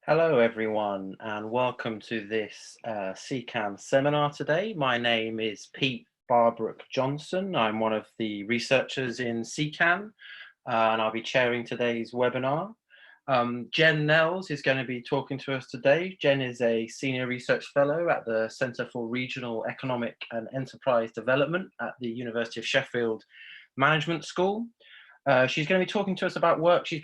Hello everyone and welcome to this CECAN seminar today. My name is Pete Barbrook Johnson. I'm one of the researchers in CECAN and I'll be chairing today's webinar. Jen Nelles is going to be talking to us today. Jen is a Senior Research Fellow at the Centre for Regional Economic and Enterprise Development at the University of Sheffield Management School. She's going to be talking to us about work she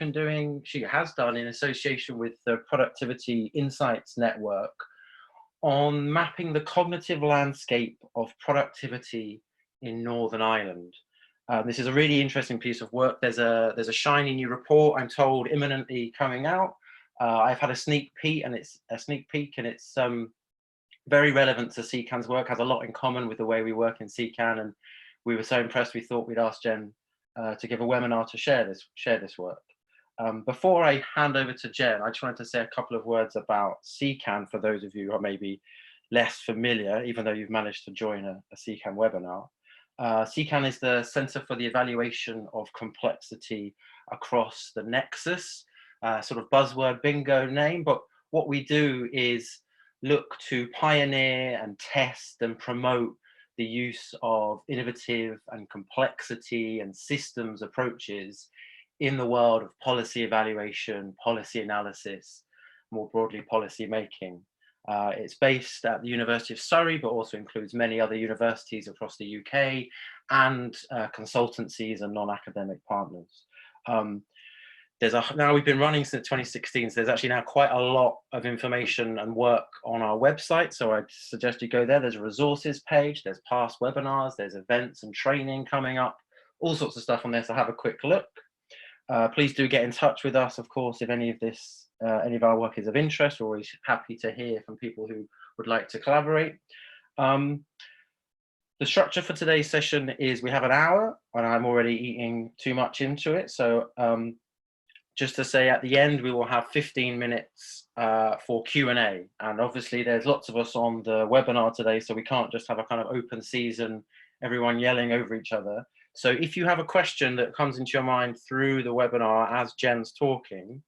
has done in association with the Productivity Insights Network on mapping the cognitive landscape of productivity in Northern Ireland. This is a really interesting piece of work. There's a shiny new report, I'm told, imminently coming out. I've had a sneak peek, and it's very relevant to CECAN's work, has a lot in common with the way we work in CECAN, and we were so impressed we thought we'd ask Jen to give a webinar to share this work. Before I hand over to Jen, I just wanted to say a couple of words about CECAN for those of you who are maybe less familiar, even though you've managed to join a CECAN webinar. CECAN is the Centre for the Evaluation of Complexity across the Nexus, sort of buzzword bingo name, but what we do is look to pioneer and test and promote the use of innovative and complexity and systems approaches in the world of policy evaluation, policy analysis, more broadly policy making. It's based at the University of Surrey, but also includes many other universities across the UK and consultancies and non-academic partners. Now we've been running since 2016, so there's actually now quite a lot of information and work on our website, so I'd suggest you go there. There's a resources page, there's past webinars, there's events and training coming up, all sorts of stuff on there, so have a quick look. Please do get in touch with us, of course, if any of our work is of interest. We're always happy to hear from people who would like to collaborate. The structure for today's session is we have an hour, and I'm already eating too much into it, so just to say at the end, we will have 15 minutes for Q&A. And obviously there's lots of us on the webinar today, so we can't just have a kind of open season, everyone yelling over each other. So if you have a question that comes into your mind through the webinar as Jen's talking,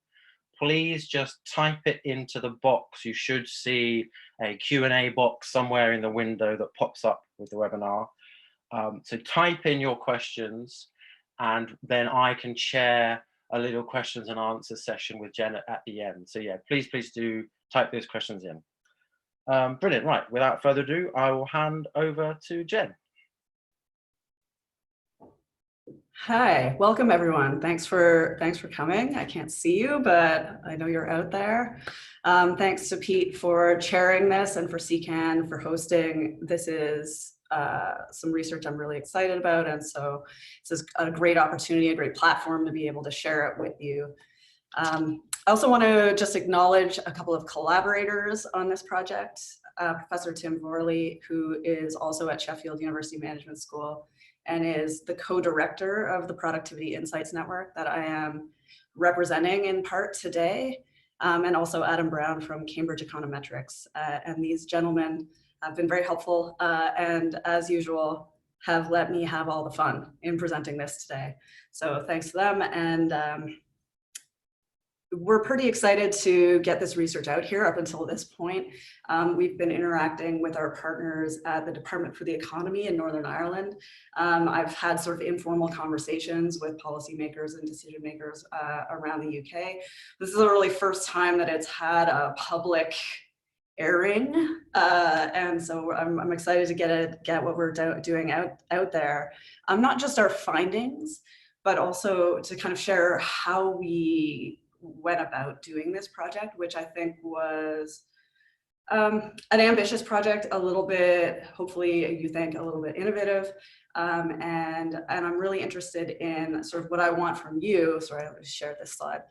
please just type it into the box. You should see a Q&A box somewhere in the window that pops up with the webinar. So type in your questions, and then I can share a little questions and answers session with Jen at the end. So yeah, please do type those questions in. Brilliant, right, without further ado, I will hand over to Jen. Hi, welcome everyone. Thanks for coming. I can't see you, but I know you're out there. Thanks to Pete for chairing this and for CECAN for hosting. This is some research I'm really excited about, and so this is a great opportunity, a great platform to be able to share it with you. I also want to just acknowledge a couple of collaborators on this project. Professor Tim Vorley, who is also at Sheffield University Management School and is the co-director of the Productivity Insights Network that I am representing in part today, and also Adam Brown from Cambridge Econometrics. And these gentlemen have been very helpful and, as usual, have let me have all the fun in presenting this today. So thanks to them. And we're pretty excited to get this research out here. Up until this point, we've been interacting with our partners at the Department for the Economy in Northern Ireland. I've had sort of informal conversations with policymakers and decision makers around the UK. This is the really first time that it's had a public airing, and so I'm excited to get what we're doing out there. Not just our findings, but also to kind of share how we went about doing this project, which I think was an ambitious project, a little bit, hopefully you think, a little bit innovative, and I'm really interested in sort of what I want from you. Sorry, I'll share this slide.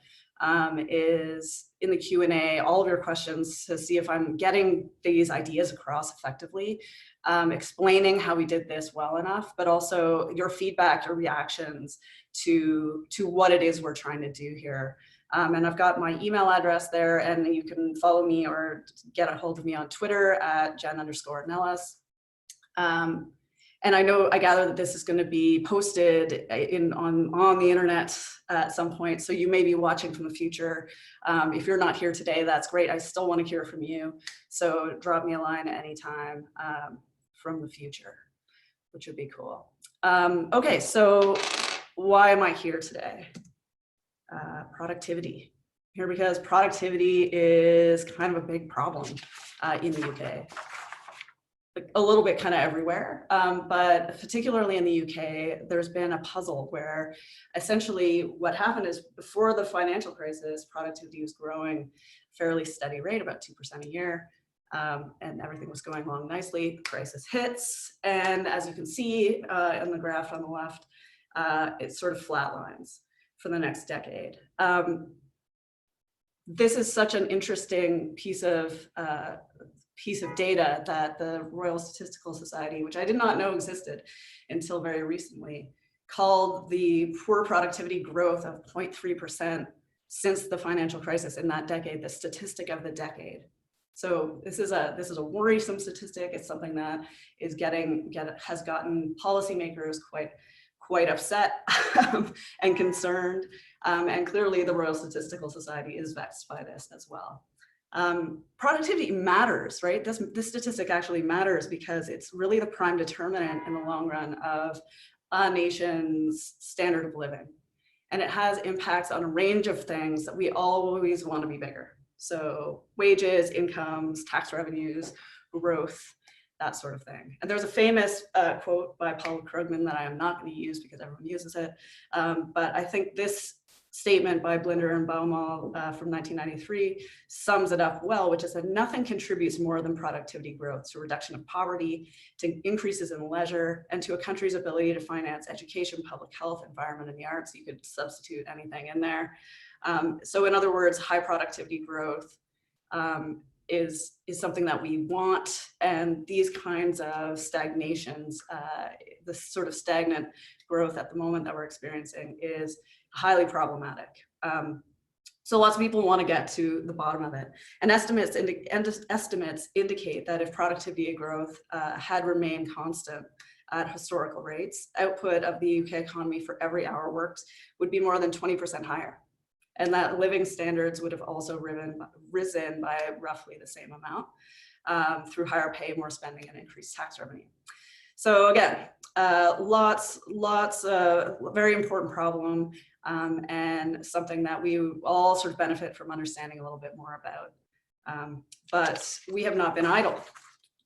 Is in the Q&A, all of your questions to see if I'm getting these ideas across effectively, explaining how we did this well enough, but also your feedback, your reactions to what it is we're trying to do here. And I've got my email address there, and you can follow me or get a hold of me on Twitter at Jen_Nelles. And I gather that this is going to be posted on the internet at some point. So you may be watching from the future. If you're not here today, that's great. I still want to hear from you. So drop me a line at any time from the future, which would be cool. Okay, so why am I here today? Productivity. Here because productivity is kind of a big problem in the UK. A little bit kind of everywhere, but particularly in the UK, there's been a puzzle where essentially what happened is before the financial crisis, productivity was growing fairly steady rate, about 2% a year, and everything was going along nicely. The crisis hits, and as you can see in the graph on the left, it sort of flatlines for the next decade. This is such an interesting piece of data that the Royal Statistical Society, which I did not know existed until very recently, called the poor productivity growth of 0.3% since the financial crisis in that decade, the statistic of the decade. So this is a worrisome statistic. It's something that is has gotten policymakers quite upset and concerned. And clearly the Royal Statistical Society is vexed by this as well. Productivity matters, right? This statistic actually matters because it's really the prime determinant in the long run of a nation's standard of living. And it has impacts on a range of things that we always want to be bigger. So wages, incomes, tax revenues, growth, that sort of thing. And there's a famous quote by Paul Krugman that I am not going to use because everyone uses it. But I think this statement by Blinder and Baumol from 1993 sums it up well, which is that nothing contributes more than productivity growth to reduction of poverty, to increases in leisure, and to a country's ability to finance education, public health, environment, and the arts. You could substitute anything in there. So in other words, high productivity growth is something that we want, and these kinds of stagnations, this sort of stagnant growth at the moment that we're experiencing is highly problematic. So lots of people want to get to the bottom of it. And estimates indicate that if productivity growth had remained constant at historical rates, output of the UK economy for every hour worked would be more than 20% higher. And that living standards would have also risen by roughly the same amount through higher pay, more spending, and increased tax revenue. So again, lots very important problem, and something that we all sort of benefit from understanding a little bit more about. But we have not been idle.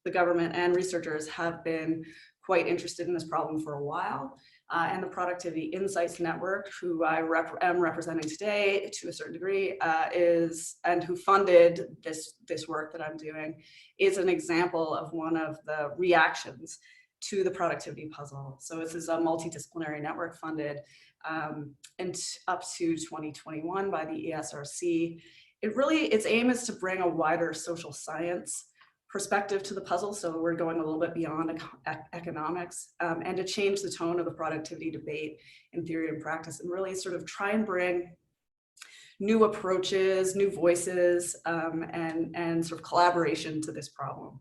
The government and researchers have been quite interested in this problem for a while. And the Productivity Insights Network, who I am representing today to a certain degree, and who funded this work that I'm doing, is an example of one of the reactions to the productivity puzzle. So this is a multidisciplinary network funded and up to 2021 by the ESRC. Its aim is to bring a wider social science perspective to the puzzle. So we're going a little bit beyond economics, and to change the tone of the productivity debate in theory and practice, and really sort of try and bring new approaches, new voices, and sort of collaboration to this problem.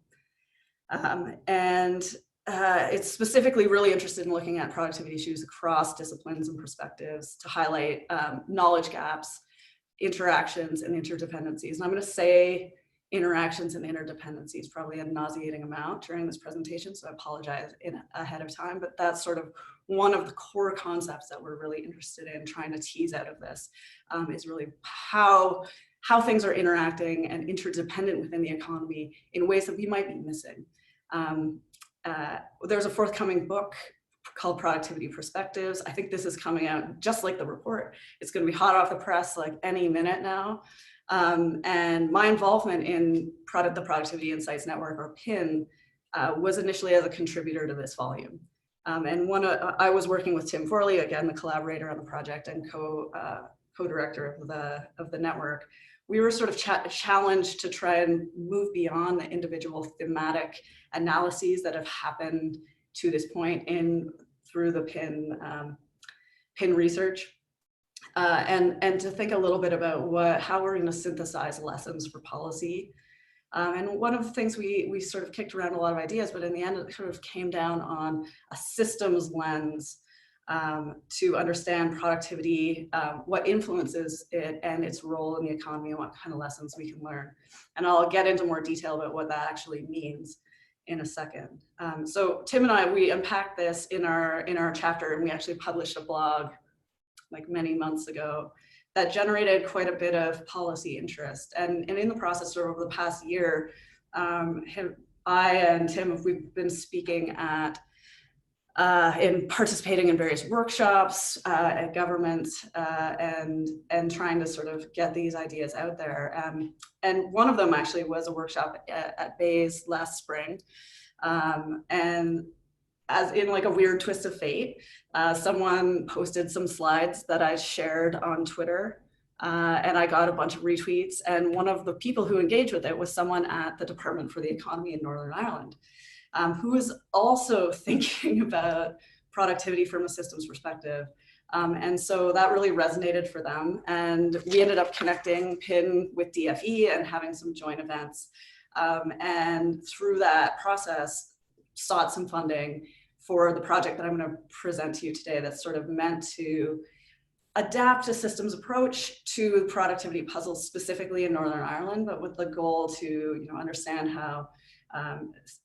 It's specifically really interested in looking at productivity issues across disciplines and perspectives to highlight knowledge gaps, interactions, and interdependencies. And I'm going to say interactions and interdependencies probably a nauseating amount during this presentation, so I apologize ahead of time, but that's sort of one of the core concepts that we're really interested in trying to tease out of this, is really how things are interacting and interdependent within the economy in ways that we might be missing. There's a forthcoming book called Productivity Perspectives. I think this is coming out just like the report. It's going to be hot off the press like any minute now. And my involvement in the Productivity Insights Network, or PIN, was initially as a contributor to this volume. And I was working with Tim Forley, again, the collaborator on the project and co-director of the network. We were sort of challenged to try and move beyond the individual thematic analyses that have happened to this point through the PIN research. And to think a little bit about how we're going to synthesize lessons for policy And one of the things we sort of kicked around a lot of ideas, but in the end, it sort of came down on a systems lens to understand productivity, what influences it and its role in the economy, and what kind of lessons we can learn. And I'll get into more detail about what that actually means in a second. So Tim and I, we unpacked this in our chapter, and we actually published a blog like many months ago that generated quite a bit of policy interest. And in the process over the past year, I and Tim, we've been speaking at in participating in various workshops at governments and trying to sort of get these ideas out there. And one of them actually was a workshop at Bayes last spring. And as in like a weird twist of fate, someone posted some slides that I shared on Twitter, and I got a bunch of retweets. And one of the people who engaged with it was someone at the Department for the Economy in Northern Ireland, who was also thinking about productivity from a systems perspective. And so that really resonated for them. And we ended up connecting PIN with DFE and having some joint events. And through that process, sought some funding for the project that I'm going to present to you today that's sort of meant to adapt a systems approach to the productivity puzzles specifically in Northern Ireland, but with the goal to understand how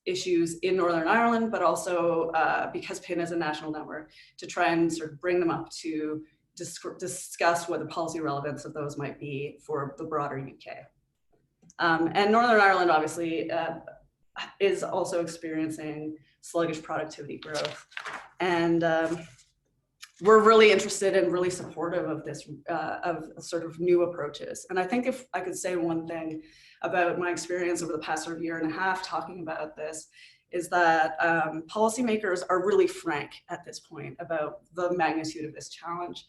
issues in Northern Ireland, but also because PIN is a national network, to try and sort of bring them up to discuss what the policy relevance of those might be for the broader UK. And Northern Ireland obviously is also experiencing sluggish productivity growth. And we're really interested and really supportive of this, of sort of new approaches. And I think if I could say one thing about my experience over the past sort of year and a half talking about this, is that policymakers are really frank at this point about the magnitude of this challenge.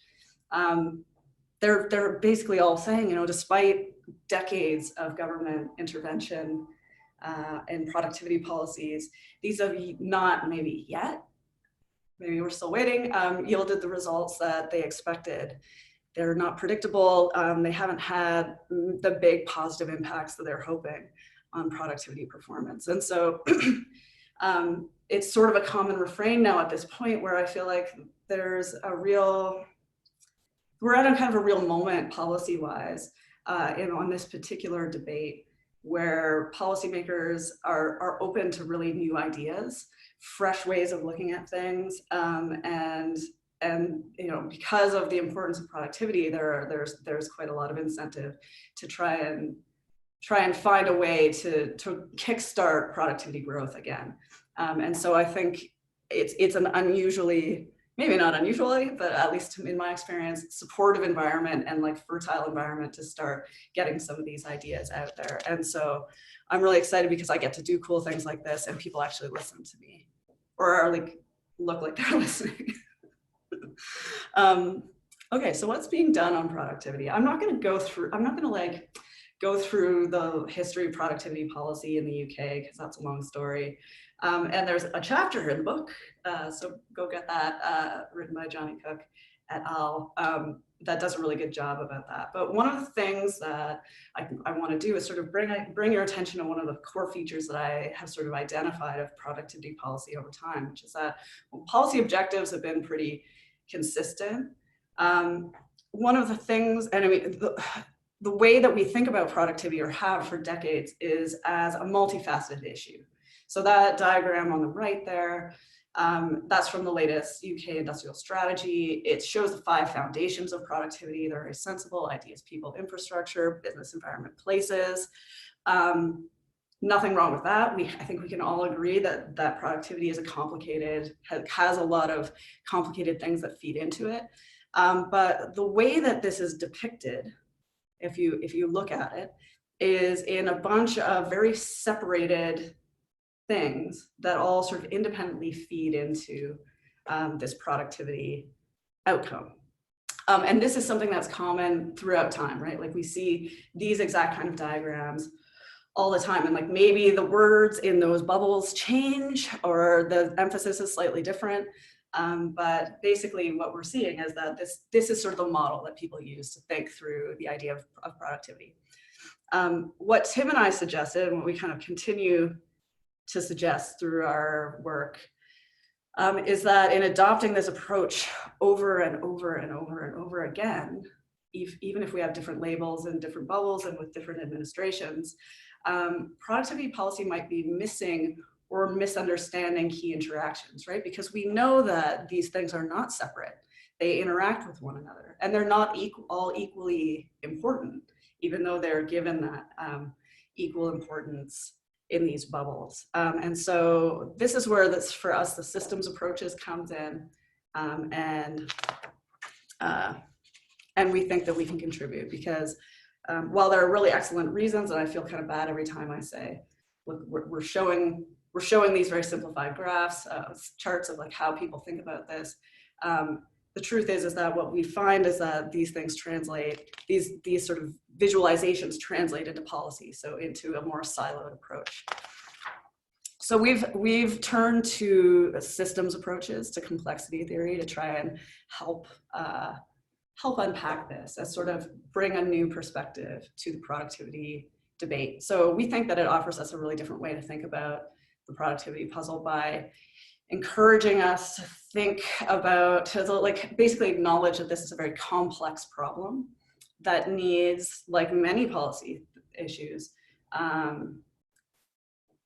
They're basically all saying, despite decades of government intervention and productivity policies, these have not maybe yet, maybe we're still waiting, yielded the results that they expected. They're not predictable. They haven't had the big positive impacts that they're hoping on productivity performance. And so it's sort of a common refrain now at this point where I feel like there's we're at a kind of a real moment policy-wise on this particular debate where policymakers are open to really new ideas, fresh ways of looking at things, and because of the importance of productivity, there's quite a lot of incentive to try and find a way to kickstart productivity growth again. And so I think it's an unusually, maybe not unusually, but at least in my experience, supportive environment and like fertile environment to start getting some of these ideas out there. And so I'm really excited because I get to do cool things like this and people actually listen to me or are like, look like they're listening. Okay, so what's being done on productivity? I'm not going to go through the history of productivity policy in the UK because that's a long story. And there's a chapter in the book, so go get that, written by Johnny Cook et al. That does a really good job about that. But one of the things that I want to do is sort of bring your attention to one of the core features that I have sort of identified of productivity policy over time, which is that policy objectives have been pretty consistent. One of the things, and I mean, the way that we think about productivity or have for decades is as a multifaceted issue. So that diagram on the right there, that's from the latest UK industrial strategy. It shows the 5 foundations of productivity. They're very sensible: ideas, people, infrastructure, business, environment, places. Nothing wrong with that. I think we can all agree that productivity is a complicated, has a lot of complicated things that feed into it. But the way that this is depicted, if you look at it, is in a bunch of very separated things that all sort of independently feed into this productivity outcome. And this is something that's common throughout time, right? Like we see these exact kind of diagrams all the time, and like maybe the words in those bubbles change or the emphasis is slightly different. But basically what we're seeing is that this is sort of the model that people use to think through the idea of productivity. What Tim and I suggested, and what we kind of continue to suggest through our work, is that in adopting this approach over and over and over and over again, even if we have different labels and different bubbles and with different administrations, productivity policy might be missing or misunderstanding key interactions, right? Because we know that these things are not separate. They interact with one another, and they're not all equally important, even though they're given that equal importance in these bubbles. And so this is where for us, the systems approaches comes in, and we think that we can contribute because while there are really excellent reasons, and I feel kind of bad every time I say, look, we're showing these very simplified graphs, charts of like how people think about this. The truth is that what we find is that these things translate, these sort of visualizations translate into policy, so into a more siloed approach. So we've turned to systems approaches to complexity theory to try and help unpack this, as sort of bring a new perspective to the productivity debate. So we think that it offers us a really different way to think about the productivity puzzle by encouraging us to think about, to like basically acknowledge that this is a very complex problem that needs, like many policy issues,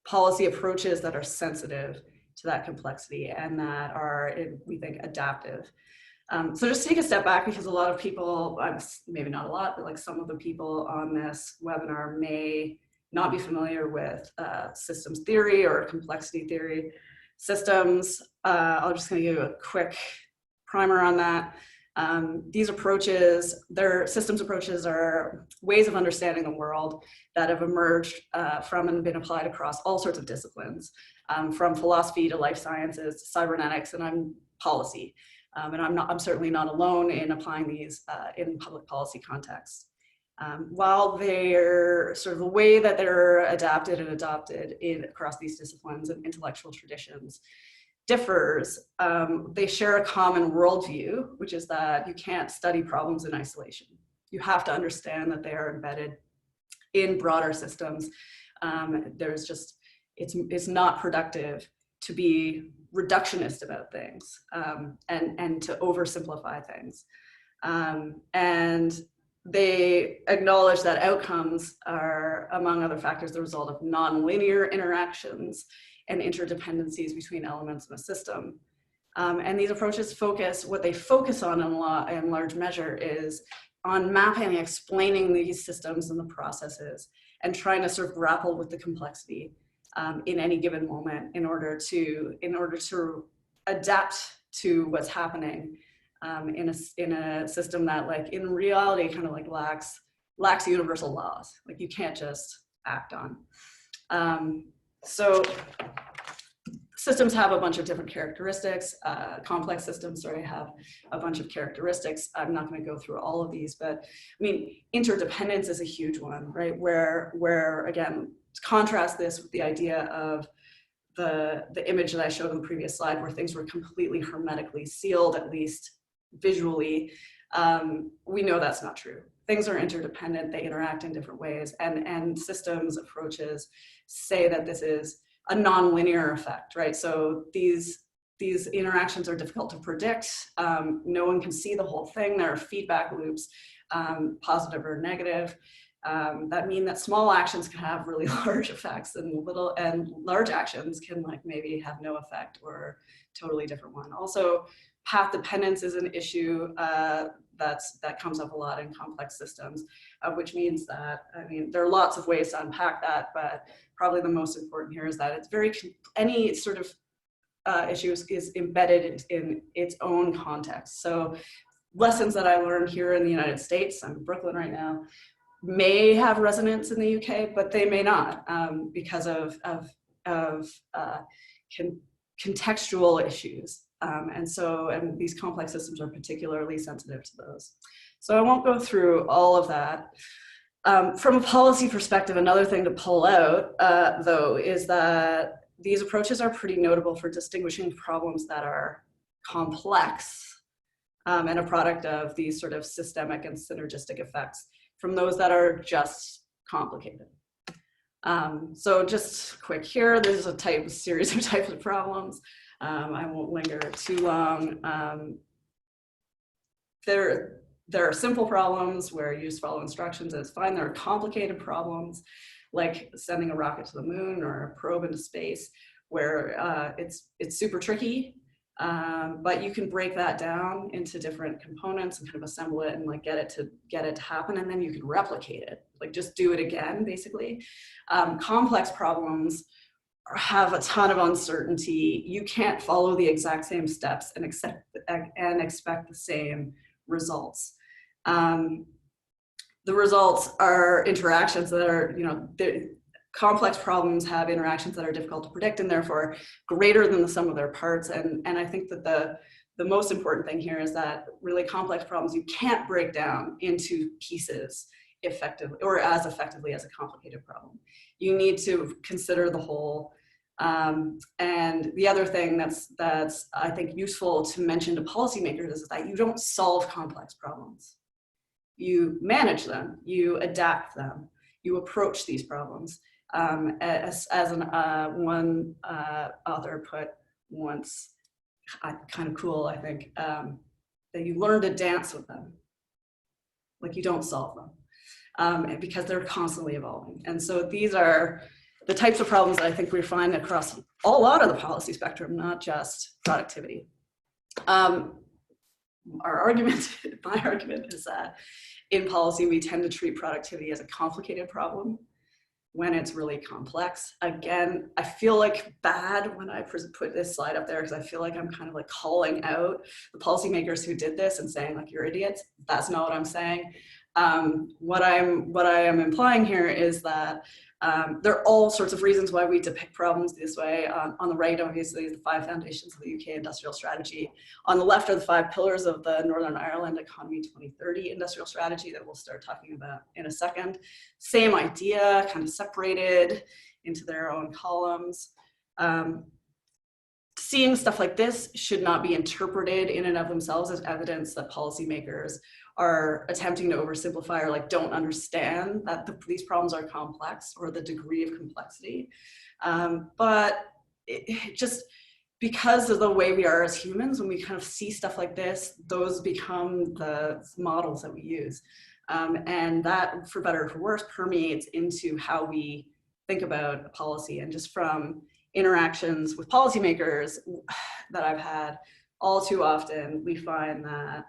policy approaches that are sensitive to that complexity and that are, we think, adaptive. So just take a step back, because a lot of people, maybe not a lot, but like some of the people on this webinar may not be familiar with systems theory or complexity theory. Systems, I'm just going to give you a quick primer on that. These approaches, systems approaches are ways of understanding the world that have emerged from and been applied across all sorts of disciplines, from philosophy to life sciences to cybernetics and policy. And I'm certainly not alone in applying these in public policy contexts. While they're sort of the way that they're adapted and adopted across these disciplines and intellectual traditions differs, they share a common worldview, which is that you can't study problems in isolation. You have to understand that they are embedded in broader systems. It's not productive to be reductionist about things and to oversimplify things. And they acknowledge that outcomes are, among other factors, the result of nonlinear interactions and interdependencies between elements in a system. And these approaches what they focus on in large measure is on mapping and explaining these systems and the processes and trying to sort of grapple with the complexity in any given moment in order to adapt to what's happening in a system that, like, in reality kind of like lacks universal laws. Like, you can't just act on. So systems have a bunch of different characteristics. Complex systems have a bunch of characteristics. I'm not going to go through all of these, but I mean, interdependence is a huge one, right? Where again, to contrast this with the idea of the image that I showed on the previous slide, where things were completely hermetically sealed, at least visually, we know that's not true. Things are interdependent, they interact in different ways, and systems approaches say that this is a nonlinear effect, right? So these interactions are difficult to predict. No one can see the whole thing. There are feedback loops, positive or negative, that mean that small actions can have really large effects, and large actions can, like, maybe have no effect or totally different one. Also, path dependence is an issue that comes up a lot in complex systems, which means that, I mean, there are lots of ways to unpack that, but probably the most important here is that it's any sort of issue is embedded in its own context. So lessons that I learned here in the United States, I'm in Brooklyn right now, may have resonance in the UK, but they may not, because of contextual issues. And these complex systems are particularly sensitive to those. So I won't go through all of that. From a policy perspective, another thing to pull out, though, is that these approaches are pretty notable for distinguishing problems that are complex and a product of these sort of systemic and synergistic effects from those that are just complicated. So just quick here, there's a series of types of problems. I won't linger too long. There are simple problems where you just follow instructions and it's fine. There are complicated problems like sending a rocket to the moon or a probe into space where it's super tricky, but you can break that down into different components and kind of assemble it and like get it to happen, and then you can replicate it, like just do it again, basically. Complex problems have a ton of uncertainty. You can't follow the exact same steps and expect the same results. The results are interactions that are, complex problems have interactions that are difficult to predict and therefore greater than the sum of their parts. And I think that the most important thing here is that really complex problems you can't break down into pieces effectively or as effectively as a complicated problem. You need to consider the whole. And the other thing that's I think useful to mention to policymakers is that you don't solve complex problems. You manage them, you adapt them, you approach these problems. As one author put once, kind of cool, I think, that you learn to dance with them, like you don't solve them, because they're constantly evolving. And so these are the types of problems that I think we find across a lot of the policy spectrum, not just productivity. My argument is that in policy, we tend to treat productivity as a complicated problem when it's really complex. Again, I feel like bad when I put this slide up there because I feel like I'm kind of like calling out the policymakers who did this and saying like, you're idiots. That's not what I'm saying. What I am implying here is that there are all sorts of reasons why we depict problems this way. On the right, obviously, the 5 foundations of the UK industrial strategy. On the left are the 5 pillars of the Northern Ireland Economy 2030 industrial strategy that we'll start talking about in a second. Same idea, kind of separated into their own columns. Seeing stuff like this should not be interpreted in and of themselves as evidence that policymakers are attempting to oversimplify or like don't understand that these problems are complex or the degree of complexity. But it just, because of the way we are as humans, when we kind of see stuff like this, those become the models that we use. And that, for better or for worse, permeates into how we think about policy. And just from interactions with policymakers that I've had, all too often we find that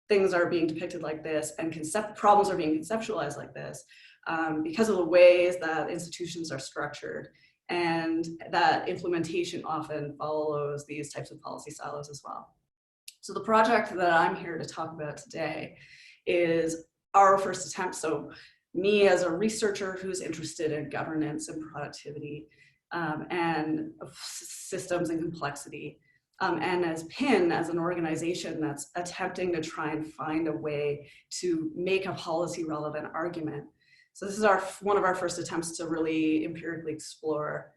things are being depicted like this and problems are being conceptualized like this because of the ways that institutions are structured, and that implementation often follows these types of policy silos as well. So the project that I'm here to talk about today is our first attempt. So me as a researcher who's interested in governance and productivity and systems and complexity, and as PIN, as an organization that's attempting to try and find a way to make a policy relevant argument. So this is one of our first attempts to really empirically explore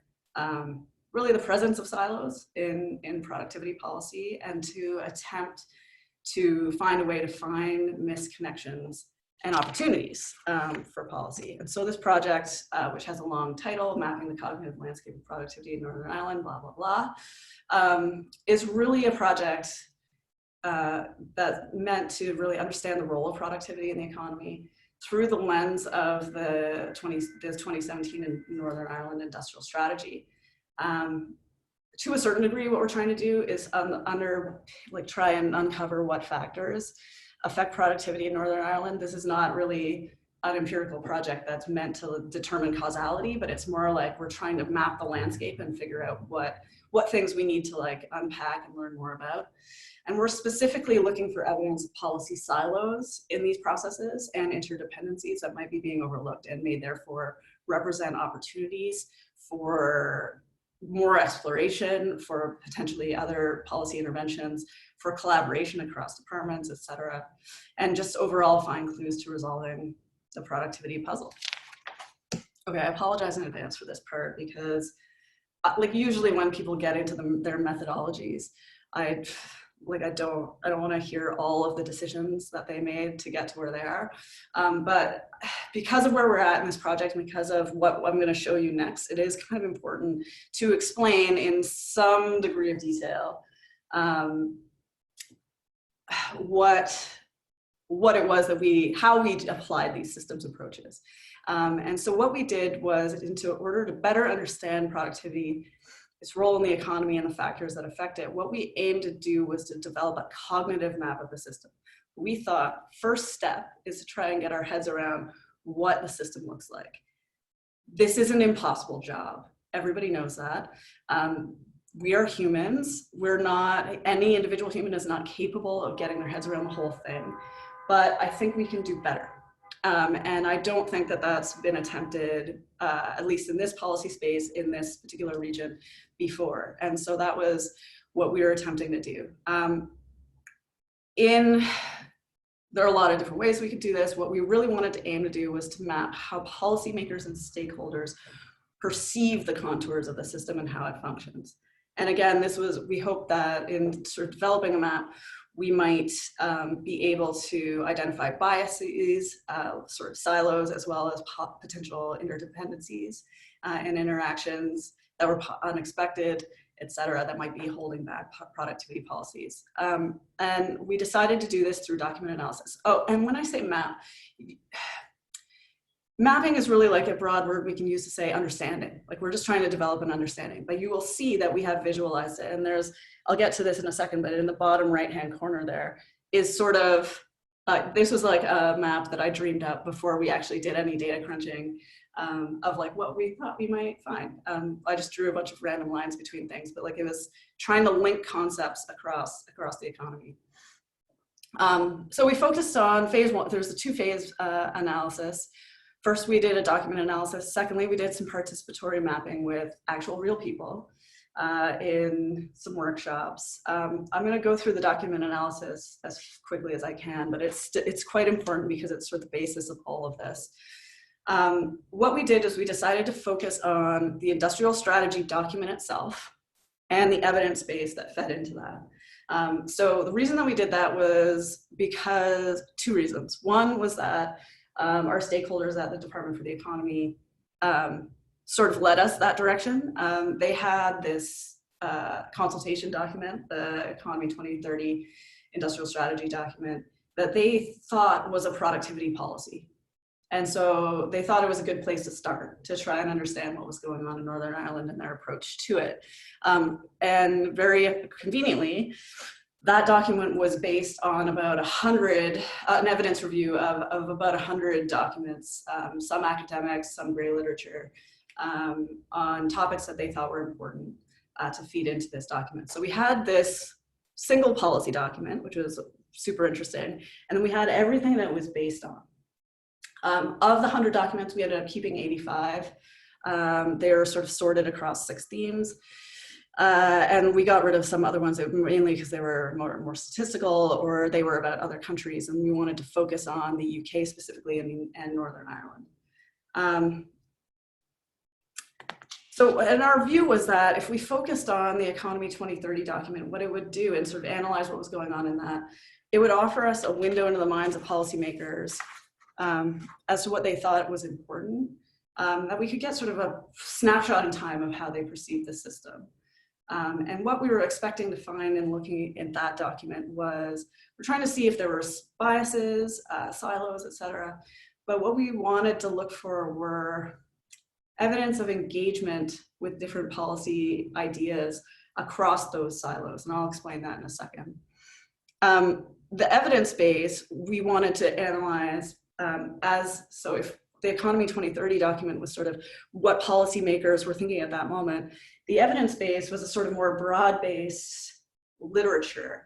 really the presence of silos in productivity policy, and to attempt to find a way to find misconnections and opportunities for policy. And so this project, which has a long title, Mapping the Cognitive Landscape of Productivity in Northern Ireland, blah, blah, blah, is really a project that's meant to really understand the role of productivity in the economy through the lens of the 2017 Northern Ireland industrial strategy. To a certain degree, what we're trying to do is try and uncover what factors affect productivity in Northern Ireland. This is not really an empirical project that's meant to determine causality, but it's more like we're trying to map the landscape and figure out what things we need to like unpack and learn more about. And we're specifically looking for evidence of policy silos in these processes and interdependencies that might be being overlooked and may therefore represent opportunities for more exploration, for potentially other policy interventions, for collaboration across departments, et cetera, and just overall find clues to resolving the productivity puzzle. Okay, I apologize in advance for this part because like usually when people get into their methodologies, I don't want to hear all of the decisions that they made to get to where they are. But because of where we're at in this project, and because of what I'm going to show you next, it is kind of important to explain in some degree of detail what it was that how we applied these systems approaches. And so what we did was, in order to better understand productivity, its role in the economy and the factors that affect it, what we aimed to do was to develop a cognitive map of the system. We thought first step is to try and get our heads around what the system looks like. This is an impossible job. Everybody knows that. We are humans. Any individual human is not capable of getting their heads around the whole thing, but I think we can do better. And I don't think that that's been attempted, at least in this policy space, in this particular region before. And so that was what we were attempting to do. There are a lot of different ways we could do this. What we really wanted to aim to do was to map how policymakers and stakeholders perceive the contours of the system and how it functions. And again, we hope that in sort of developing a map, we might be able to identify biases, sort of silos, as well as potential interdependencies and interactions that were unexpected, et cetera, that might be holding back productivity policies. And we decided to do this through document analysis. Oh, and when I say map, mapping is really like a broad word we can use to say understanding. Like, we're just trying to develop an understanding, but you will see that we have visualized it. And I'll get to this in a second, but in the bottom right-hand corner there is sort of, this was like a map that I dreamed up before we actually did any data crunching of like what we thought we might find. I just drew a bunch of random lines between things, but like it was trying to link concepts across the economy. So we focused on phase one. There's a two-phase analysis. First, we did a document analysis. Secondly, we did some participatory mapping with actual real people in some workshops. I'm going to go through the document analysis as quickly as I can, but it's quite important because it's sort of the basis of all of this. What we did is we decided to focus on the industrial strategy document itself and the evidence base that fed into that. So the reason that we did that was because two reasons. One was that our stakeholders at the Department for the Economy sort of led us that direction. They had this consultation document, the Economy 2030 Industrial Strategy document, that they thought was a productivity policy. And so they thought it was a good place to start to try and understand what was going on in Northern Ireland and their approach to it. And very conveniently, that document was based on about 100, an evidence review of about 100 documents, some academics, some gray literature, on topics that they thought were important to feed into this document. So we had this single policy document, which was super interesting, and then we had everything that it was based on. Of the 100 documents, we ended up keeping 85. They were sort of sorted across 6 themes. And we got rid of some other ones, mainly because they were more statistical, or they were about other countries, and we wanted to focus on the UK specifically and Northern Ireland. And our view was that if we focused on the Economy 2030 document, what it would do and sort of analyze what was going on in that, it would offer us a window into the minds of policymakers as to what they thought was important, that we could get sort of a snapshot in time of how they perceived the system. And what we were expecting to find in looking at that document was, we're trying to see if there were biases, silos, et cetera. But what we wanted to look for were evidence of engagement with different policy ideas across those silos. And I'll explain that in a second. The evidence base, we wanted to analyze so if the Economy 2030 document was sort of what policymakers were thinking at that moment, the evidence base was a sort of more broad-based literature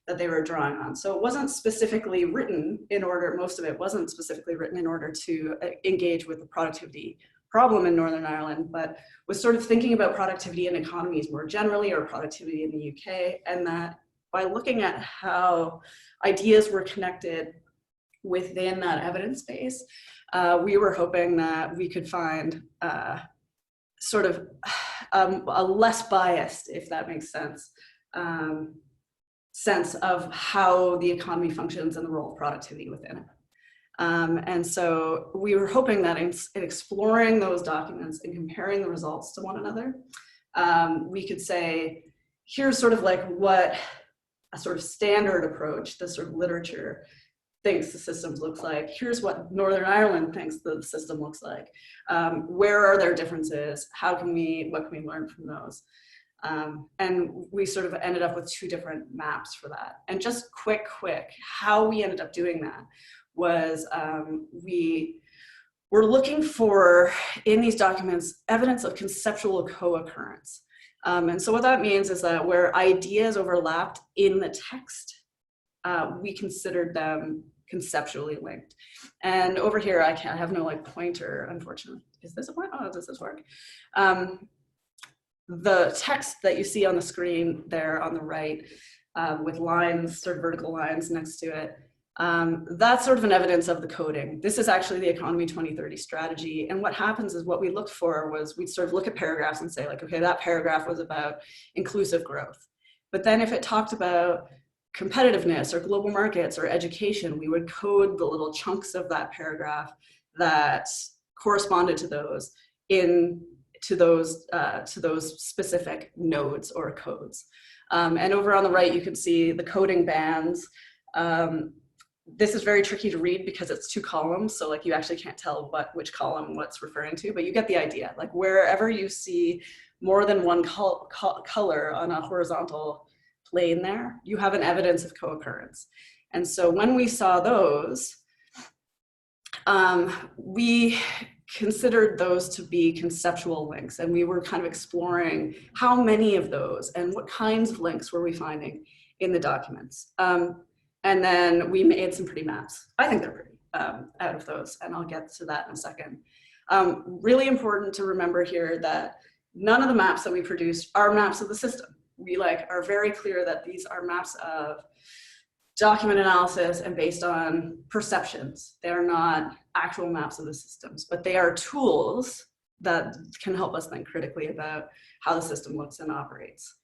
that they were drawing on. So it wasn't specifically written in order, most of it wasn't specifically written in order to engage with the productivity problem in Northern Ireland, but was sort of thinking about productivity in economies more generally, or productivity in the UK, and that by looking at how ideas were connected within that evidence base, we were hoping that we could find sort of a less biased, if that makes sense, sense of how the economy functions and the role of productivity within it. And so we were hoping that in exploring those documents and comparing the results to one another, we could say, here's sort of like what a sort of standard approach, the sort of literature thinks the systems looks like. Here's what Northern Ireland thinks the system looks like. Where are there differences? What can we learn from those? And we sort of ended up with two different maps for that. And just quick, how we ended up doing that was we were looking for, in these documents, evidence of conceptual co-occurrence. And so what that means is that where ideas overlapped in the text, we considered them conceptually linked. And over here, I have no like pointer, unfortunately. Is this a point? Oh, does this work? The text that you see on the screen there on the right with lines, sort of vertical lines next to it, that's sort of an evidence of the coding. This is actually the Economy 2030 strategy. And what happens is what we looked for was we'd sort of look at paragraphs and say like, okay, that paragraph was about inclusive growth. But then if it talked about competitiveness or global markets or education, we would code the little chunks of that paragraph that corresponded to those to those specific nodes or codes. And over on the right, you can see the coding bands. This is very tricky to read because it's two columns, so like you actually can't tell which column what's referring to, but you get the idea. Like wherever you see more than one color on a horizontal plane there, you have an evidence of co-occurrence. And so when we saw those, we considered those to be conceptual links, and we were kind of exploring how many of those and what kinds of links were we finding in the documents. And then we made some pretty maps. I think they're pretty out of those, and I'll get to that in a second. Really important to remember here that none of the maps that we produced are maps of the system. We are very clear that these are maps of document analysis and based on perceptions. They're not actual maps of the systems, but they are tools that can help us think critically about how the system looks and operates.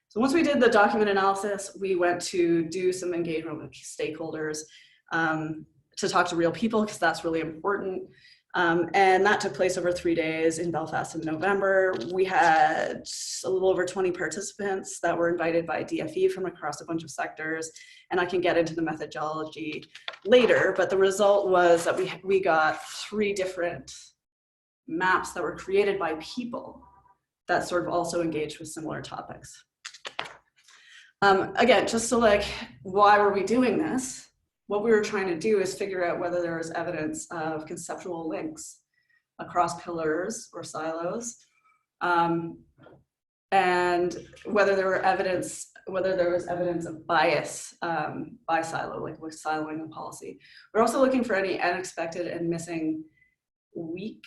So once we did the document analysis, we went to do some engagement with stakeholders to talk to real people, because that's really important. And that took place over 3 days in Belfast in November. We had a little over 20 participants that were invited by DFE from across a bunch of sectors. And I can get into the methodology later, but the result was that we got 3 different maps that were created by people that sort of also engaged with similar topics. Again, just so why were we doing this? What we were trying to do is figure out whether there was evidence of conceptual links across pillars or silos, and whether there was evidence of bias by silo, like with siloing the policy. We're also looking for any unexpected and missing or weak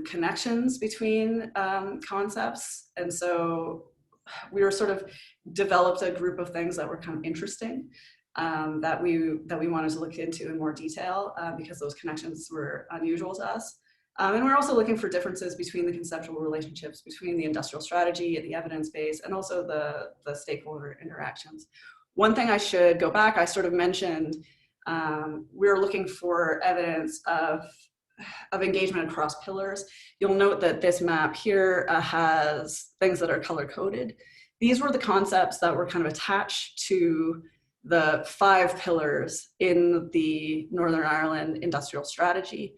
connections between concepts. And so we were sort of developed a group of things that were kind of interesting that we wanted to look into in more detail because those connections were unusual to us. And we're also looking for differences between the conceptual relationships between the industrial strategy and the evidence base, and also the stakeholder interactions. One thing I should go back, I sort of mentioned, we're looking for evidence of engagement across pillars. You'll note that this map here has things that are color coded. These were the concepts that were kind of attached to the 5 pillars in the Northern Ireland industrial strategy.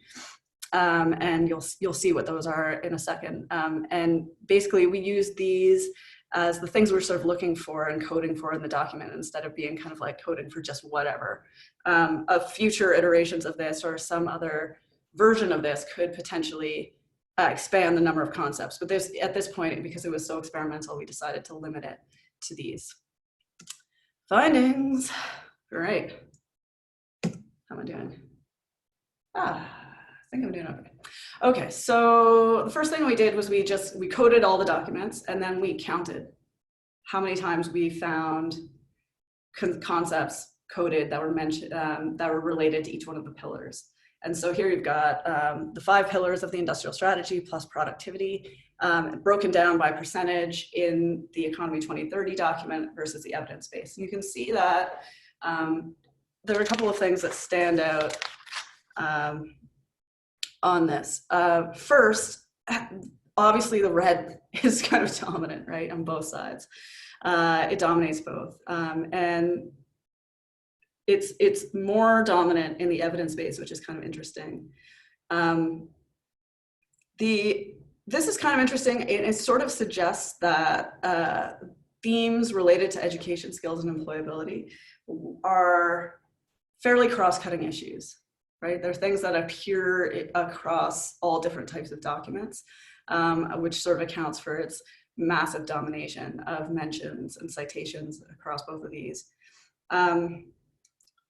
And you'll see what those are in a second. And basically we use these as the things we're sort of looking for and coding for in the document, instead of being kind of like coding for just whatever. Of future iterations of this or some other version of this could potentially expand the number of concepts. But at this point, because it was so experimental, we decided to limit it to these. Findings. All right. How am I doing? I think I'm doing okay. Okay, so the first thing we did was we coded all the documents, and then we counted how many times we found concepts coded that were mentioned, that were related to each one of the pillars. And so here you've got the 5 pillars of the industrial strategy plus productivity, broken down by percentage in the Economy 2030 document versus the evidence base. And you can see that there are a couple of things that stand out on this. First, obviously the red is kind of dominant, right, on both sides. It dominates both. And it's more dominant in the evidence base, which is kind of interesting. This is kind of interesting. It sort of suggests that themes related to education, skills, and employability are fairly cross-cutting issues, right? There are things that appear across all different types of documents, which sort of accounts for its massive domination of mentions and citations across both of these.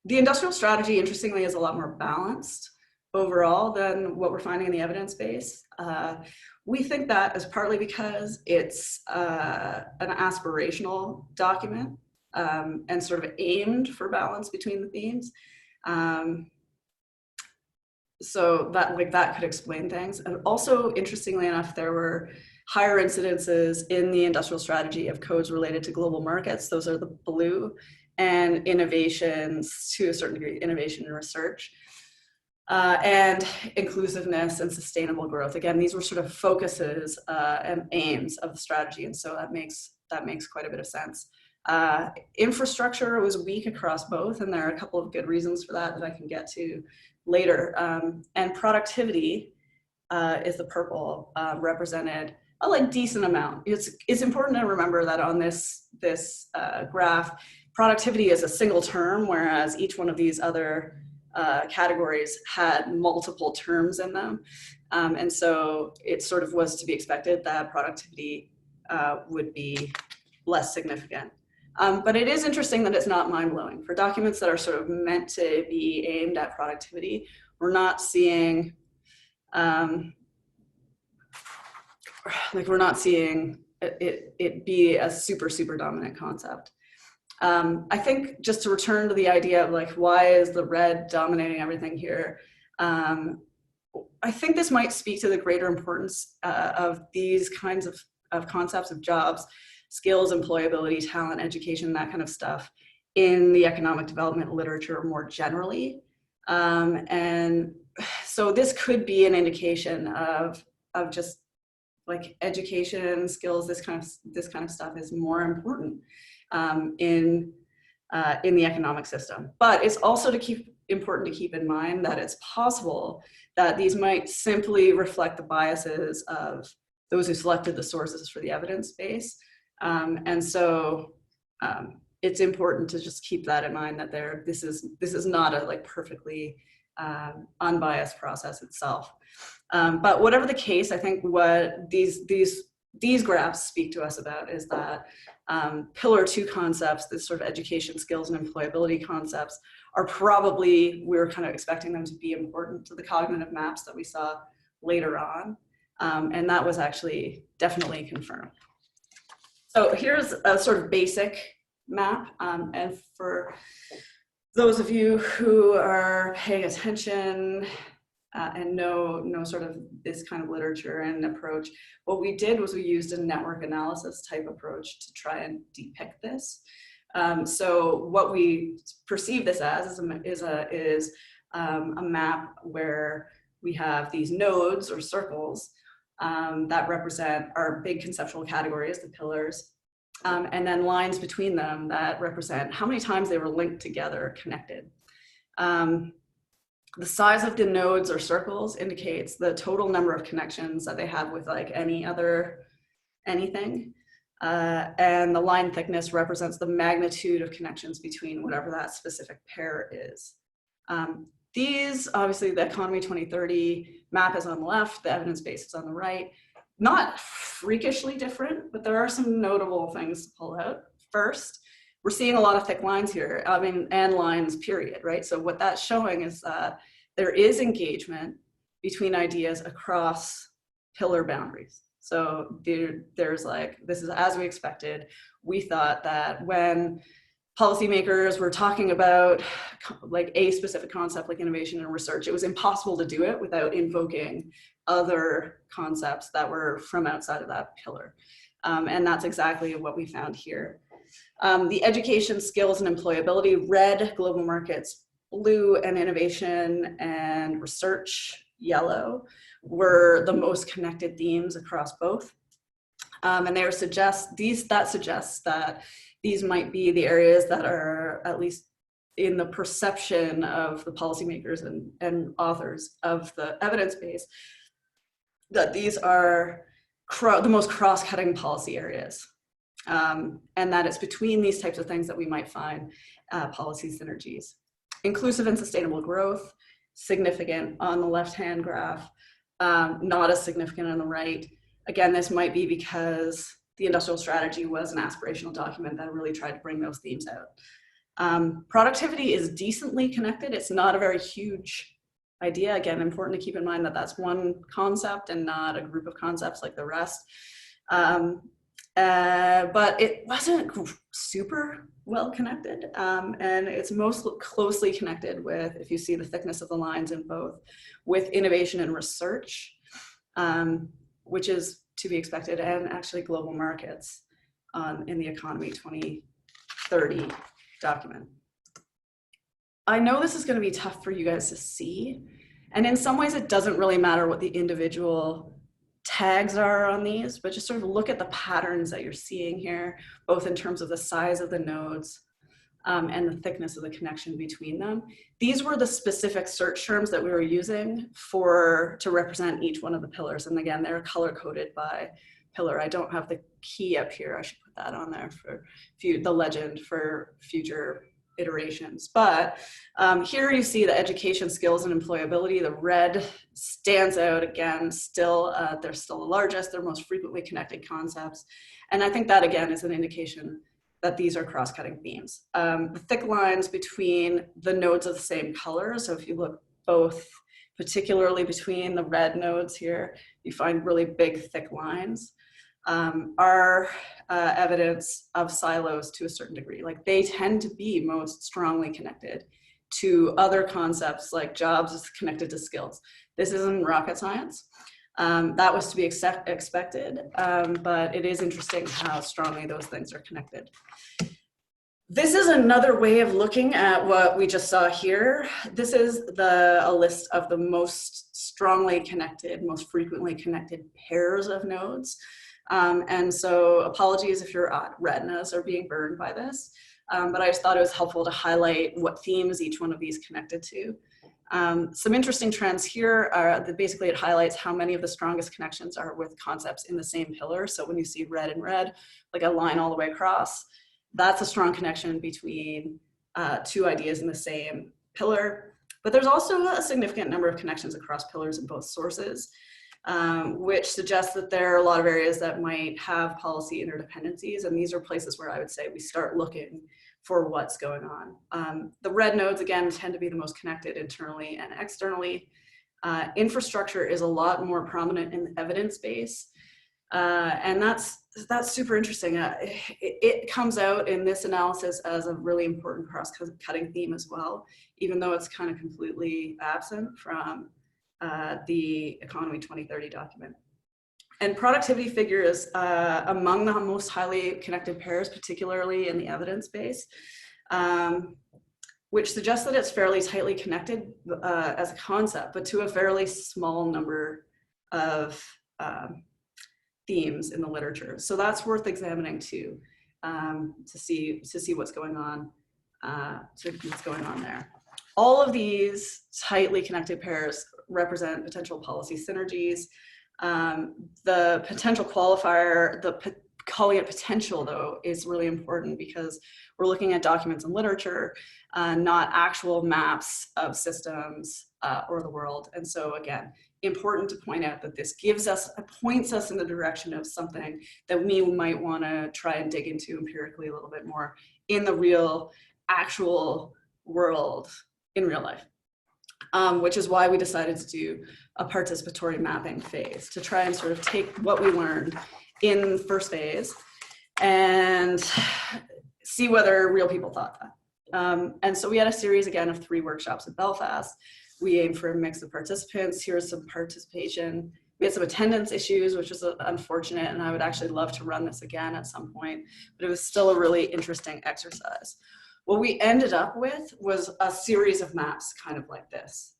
The industrial strategy, interestingly, is a lot more balanced overall than what we're finding in the evidence base. We think that is partly because it's an aspirational document and sort of aimed for balance between the themes. So that could explain things. And also, interestingly enough, there were higher incidences in the industrial strategy of codes related to global markets. Those are the blue, and innovations, to a certain degree, innovation and research, and inclusiveness and sustainable growth. Again, these were sort of focuses and aims of the strategy, and so that makes quite a bit of sense. Infrastructure was weak across both, and there are a couple of good reasons for that I can get to later. And productivity is the purple, represented a decent amount. It's important to remember that on this graph, productivity is a single term, whereas each one of these other categories had multiple terms in them. And so it sort of was to be expected that productivity would be less significant. But it is interesting that it's not mind-blowing. For documents that are sort of meant to be aimed at productivity, we're not seeing it be a super dominant concept. I think just to return to the idea of why is the red dominating everything here? I think this might speak to the greater importance of these kinds of concepts of jobs, skills, employability, talent, education, that kind of stuff in the economic development literature more generally. And so this could be an indication of just education, skills, this kind of stuff is more important in the economic system. But it's also important to keep in mind that it's possible that these might simply reflect the biases of those who selected the sources for the evidence base. And so it's important to just keep that in mind, that this is not a perfectly unbiased process itself. But whatever the case, I think what these graphs speak to us about is that pillar 2 concepts, this sort of education, skills, and employability concepts, are probably, we're kind of expecting them to be important to the cognitive maps that we saw later on. And that was actually definitely confirmed. So here's a sort of basic map. And for those of you who are paying attention and know sort of this kind of literature and approach, what we did was we used a network analysis type approach to try and depict this. So what we perceive this as is a map where we have these nodes or circles that represent our big conceptual categories, the pillars, and then lines between them that represent how many times they were linked together, connected. The size of the nodes or circles indicates the total number of connections that they have with anything. And the line thickness represents the magnitude of connections between whatever that specific pair is. These, obviously, the Economy 2030 map is on the left, the evidence base is on the right. Not freakishly different, but there are some notable things to pull out. First, we're seeing a lot of thick lines here, and lines, period, right? So what that's showing is that there is engagement between ideas across pillar boundaries. So there's this is as we expected. We thought that when policymakers were talking about like a specific concept like innovation and research, it was impossible to do it without invoking other concepts that were from outside of that pillar. And that's exactly what we found here. The education, skills, and employability, red, global markets, blue, and innovation and research, yellow, were the most connected themes across both. And that suggests that these might be the areas that are, at least in the perception of the policymakers and authors of the evidence base, that these are the most cross-cutting policy areas. And that it's between these types of things that we might find policy synergies. Inclusive and sustainable growth, significant on the left-hand graph, not as significant on the right. Again, this might be because the industrial strategy was an aspirational document that really tried to bring those themes out. Productivity is decently connected. It's not a very huge idea. Again, important to keep in mind that that's one concept and not a group of concepts like the rest. But it wasn't super well connected. And it's most closely connected with, if you see the thickness of the lines in both, with innovation and research, which is to be expected, and actually global markets in the Economy 2030 document. I know this is going to be tough for you guys to see, and in some ways it doesn't really matter what the individual tags are on these, but just sort of look at the patterns that you're seeing here, both in terms of the size of the nodes and the thickness of the connection between them. These were the specific search terms that we were using to represent each one of the pillars. And again, they're color-coded by pillar. I don't have the key up here. I should put that on there for the legend for future iterations. But here you see the education, skills, and employability. The red stands out again. Still, they're still the largest. They're most frequently connected concepts. And I think that again is an indication that these are cross-cutting themes. The thick lines between the nodes of the same color. So if you look both, particularly between the red nodes here, you find really big, thick lines. Are evidence of silos to a certain degree. Like they tend to be most strongly connected to other concepts like jobs is connected to skills. This isn't rocket science. That was to be expected, but it is interesting how strongly those things are connected. This is another way of looking at what we just saw here. This is a list of the most strongly connected, most frequently connected pairs of nodes. And so apologies if your retinas are being burned by this, but I just thought it was helpful to highlight what themes each one of these connected to. Some interesting trends here are that basically it highlights how many of the strongest connections are with concepts in the same pillar. So when you see red and red, like a line all the way across, that's a strong connection between two ideas in the same pillar. But there's also a significant number of connections across pillars in both sources, which suggests that there are a lot of areas that might have policy interdependencies. And these are places where I would say we start looking for what's going on. The red nodes, again, tend to be the most connected internally and externally. Infrastructure is a lot more prominent in the evidence base. And that's super interesting. It comes out in this analysis as a really important cross-cutting theme as well, even though it's kind of completely absent from the Economy 2030 document. And productivity figures among the most highly connected pairs, particularly in the evidence base, which suggests that it's fairly tightly connected as a concept, but to a fairly small number of themes in the literature. So that's worth examining too, to see what's going on, there. All of these tightly connected pairs represent potential policy synergies. The potential qualifier, calling it potential though, is really important because we're looking at documents and literature, not actual maps of systems or the world. And so again, important to point out that this points us in the direction of something that we might want to try and dig into empirically a little bit more in the real, actual world in real life. Which is why we decided to do a participatory mapping phase to try and sort of take what we learned in the first phase and see whether real people thought that. And so we had a series again of 3 workshops in Belfast. We aimed for a mix of participants. Here's some participation. We had some attendance issues, which was unfortunate, and I would actually love to run this again at some point, but it was still a really interesting exercise. What we ended up with was a series of maps kind of like this.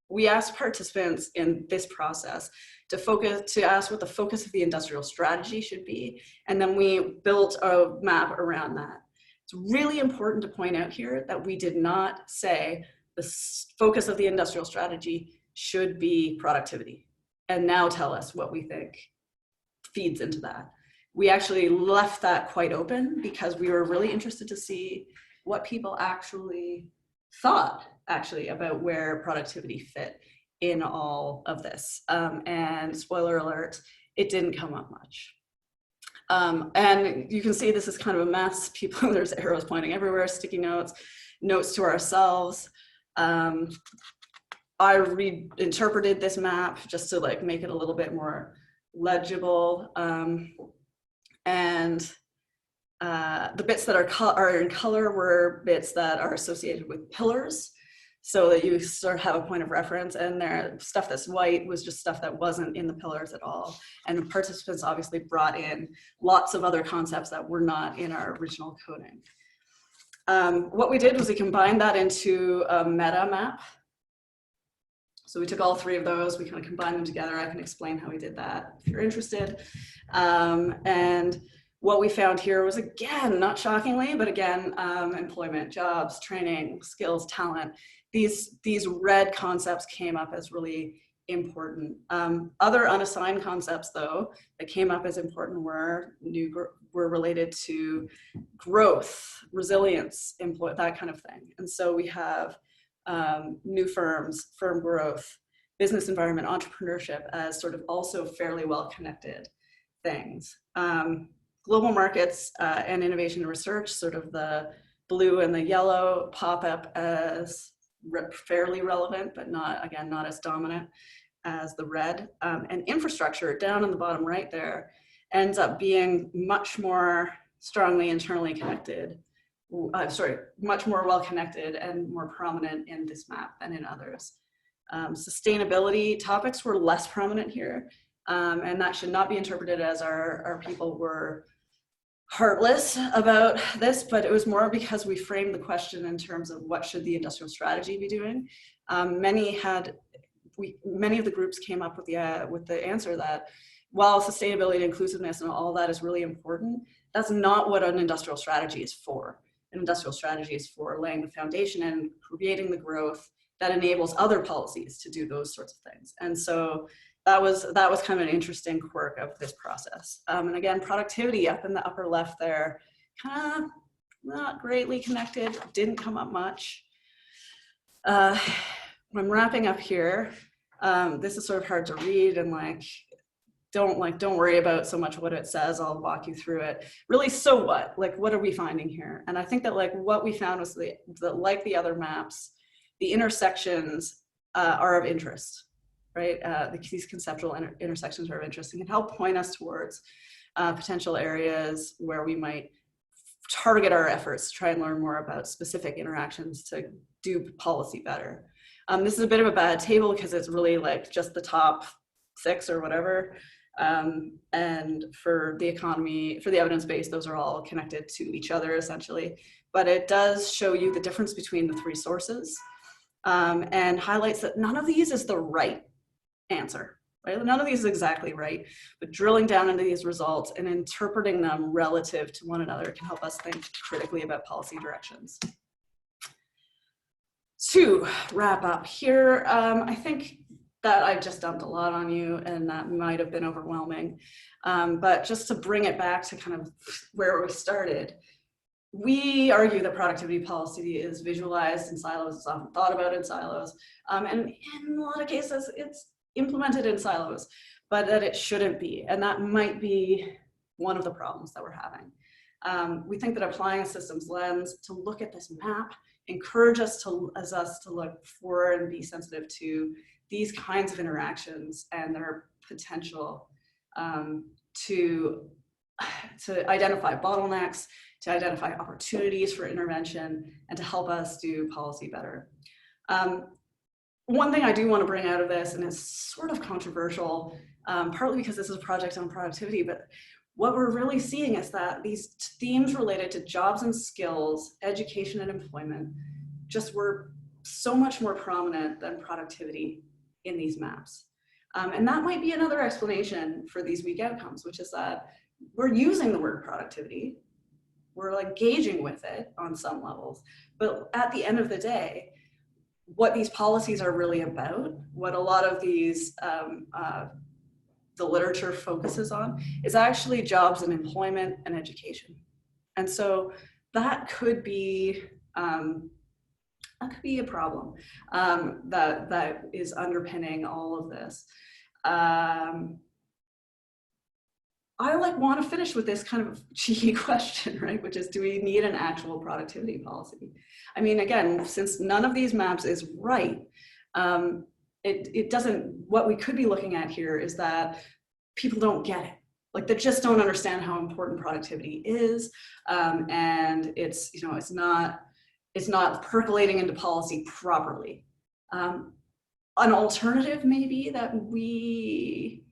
We asked participants in this process to ask what the focus of the industrial strategy should be, and then we built a map around that. It's really important to point out here that we did not say the focus of the industrial strategy should be productivity, and now tell us what we think feeds into that. We actually left that quite open because we were really interested to see what people actually thought about where productivity fit in all of this. And spoiler alert, it didn't come up much. And you can see this is kind of a mess. People, there's arrows pointing everywhere, sticky notes, notes to ourselves. I reinterpreted this map just to like make it a little bit more legible. And the bits that are in color were bits that are associated with pillars, so that you sort of have a point of reference, and there stuff that's white was just stuff that wasn't in the pillars at all. And participants obviously brought in lots of other concepts that were not in our original coding. What we did was we combined that into a meta map. So we took all 3 of those, we kind of combined them together. I can explain how we did that if you're interested. And what we found here was, again, not shockingly, but again, employment, jobs, training, skills, talent. These red concepts came up as really important. Other unassigned concepts, though, that came up as important were related to growth, resilience, that kind of thing. And so we have new firms, firm growth, business environment, entrepreneurship as sort of also fairly well-connected things. Global markets and innovation and research, sort of the blue and the yellow, pop up as fairly relevant, but not as dominant as the red. And infrastructure down in the bottom right there ends up being much more strongly internally connected, much more well-connected and more prominent in this map than in others. Sustainability topics were less prominent here, and that should not be interpreted as our people were heartless about this, but it was more because we framed the question in terms of what should the industrial strategy be doing. Many of the groups came up with the answer that while sustainability and inclusiveness and all that is really important, that's not what an industrial strategy is for. An industrial strategy is for laying the foundation and creating the growth that enables other policies to do those sorts of things. And so that was kind of an interesting quirk of this process. And again, productivity up in the upper left there, kind of not greatly connected, didn't come up much. I'm wrapping up here. This is sort of hard to read, and don't worry about so much what it says. I'll walk you through it. Really, so what? What are we finding here? And I think that what we found was that like the other maps, the intersections are of interest, right? These conceptual intersections are of interest and can help point us towards potential areas where we might target our efforts to try and learn more about specific interactions to do policy better. This is a bit of a bad table because it's really just the top 6 or whatever. And for the economy, for the evidence base, those are all connected to each other essentially. But it does show you the difference between the 3 sources and highlights that none of these is the right answer, right? None of these is exactly right, but drilling down into these results and interpreting them relative to one another can help us think critically about policy directions. To wrap up here, I think that I've just dumped a lot on you and that might have been overwhelming. But just to bring it back to kind of where we started, we argue that productivity policy is visualized in silos, it's often thought about in silos, and in a lot of cases it's implemented in silos, but that it shouldn't be. And that might be one of the problems that we're having. We think that applying a systems lens to look at this map encourages us to look for and be sensitive to these kinds of interactions and their potential to identify bottlenecks to identify opportunities for intervention, and to help us do policy better. One thing I do want to bring out of this, and it's sort of controversial, partly because this is a project on productivity, but what we're really seeing is that these themes related to jobs and skills, education and employment, just were so much more prominent than productivity in these maps. And that might be another explanation for these weak outcomes, which is that we're using the word productivity, we're like engaging with it on some levels, but at the end of the day, what these policies are really about, what a lot of these, the literature focuses on, is actually jobs and employment and education. And so that could be a problem that is underpinning all of this. I want to finish with this kind of cheeky question, right? Which is, do we need an actual productivity policy? I mean, again, since none of these maps is right, it doesn't, what we could be looking at here is that people don't get it. Like, they just don't understand how important productivity is. And it's, you know, it's not percolating into policy properly. An alternative may be that we